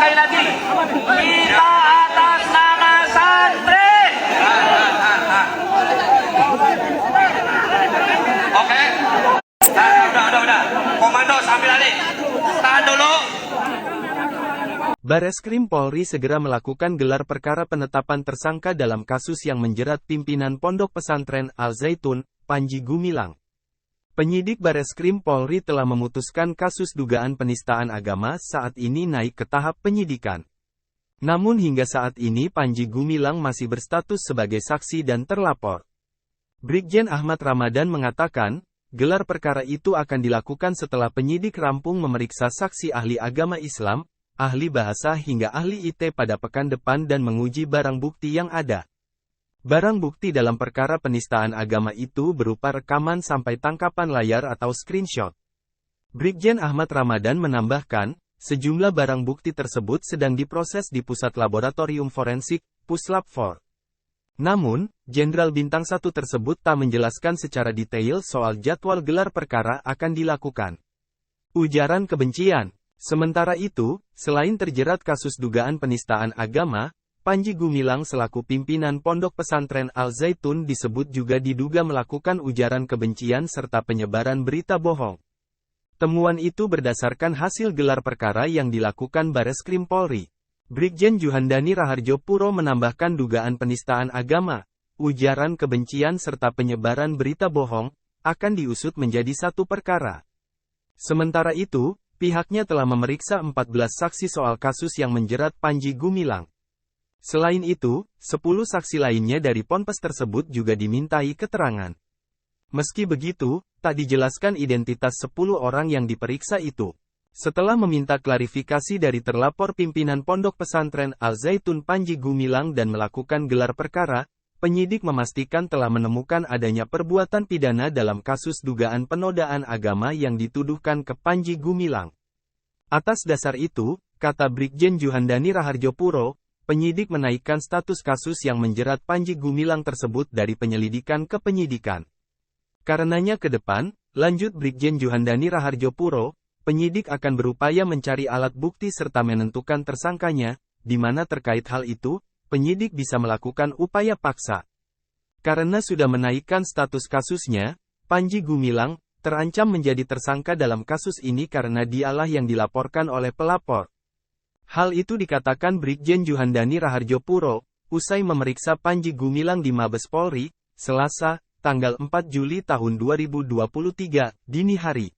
sekali lagi. Kita atas nama santri. Oke. Udah. Komando sambil alih. Tahan dulu. Bareskrim Polri segera melakukan gelar perkara penetapan tersangka dalam kasus yang menjerat pimpinan Pondok Pesantren Al-Zaitun, Panji Gumilang. Penyidik Bareskrim Polri telah memutuskan kasus dugaan penistaan agama saat ini naik ke tahap penyidikan. Namun hingga saat ini Panji Gumilang masih berstatus sebagai saksi dan terlapor. Brigjen Ahmad Ramadan mengatakan, gelar perkara itu akan dilakukan setelah penyidik rampung memeriksa saksi ahli agama Islam, ahli bahasa hingga ahli IT pada pekan depan dan menguji barang bukti yang ada. Barang bukti dalam perkara penistaan agama itu berupa rekaman sampai tangkapan layar atau screenshot. Brigjen Ahmad Ramadan menambahkan, sejumlah barang bukti tersebut sedang diproses di Pusat Laboratorium Forensik, Puslap 4. Namun, Jenderal Bintang 1 tersebut tak menjelaskan secara detail soal jadwal gelar perkara akan dilakukan. Ujaran kebencian. Sementara itu, selain terjerat kasus dugaan penistaan agama, Panji Gumilang selaku pimpinan Pondok Pesantren Al-Zaitun disebut juga diduga melakukan ujaran kebencian serta penyebaran berita bohong. Temuan itu berdasarkan hasil gelar perkara yang dilakukan Bareskrim Polri. Brigjen Juhandani Raharjo Puro menambahkan dugaan penistaan agama, ujaran kebencian serta penyebaran berita bohong, akan diusut menjadi satu perkara. Sementara itu, pihaknya telah memeriksa 14 saksi soal kasus yang menjerat Panji Gumilang. Selain itu, 10 saksi lainnya dari ponpes tersebut juga dimintai keterangan. Meski begitu, tak dijelaskan identitas 10 orang yang diperiksa itu. Setelah meminta klarifikasi dari terlapor pimpinan Pondok Pesantren Al-Zaitun Panji Gumilang dan melakukan gelar perkara, penyidik memastikan telah menemukan adanya perbuatan pidana dalam kasus dugaan penodaan agama yang dituduhkan ke Panji Gumilang. Atas dasar itu, kata Brigjen Juhandani Raharjo Puro, penyidik menaikkan status kasus yang menjerat Panji Gumilang tersebut dari penyelidikan ke penyidikan. Karenanya ke depan, lanjut Brigjen Juhandani Raharjo Puro, penyidik akan berupaya mencari alat bukti serta menentukan tersangkanya, di mana terkait hal itu, penyidik bisa melakukan upaya paksa. Karena sudah menaikkan status kasusnya, Panji Gumilang terancam menjadi tersangka dalam kasus ini karena dialah yang dilaporkan oleh pelapor. Hal itu dikatakan Brigjen Juhandani Raharjo Puro, usai memeriksa Panji Gumilang di Mabes Polri, Selasa, tanggal 4 Juli tahun 2023, dini hari.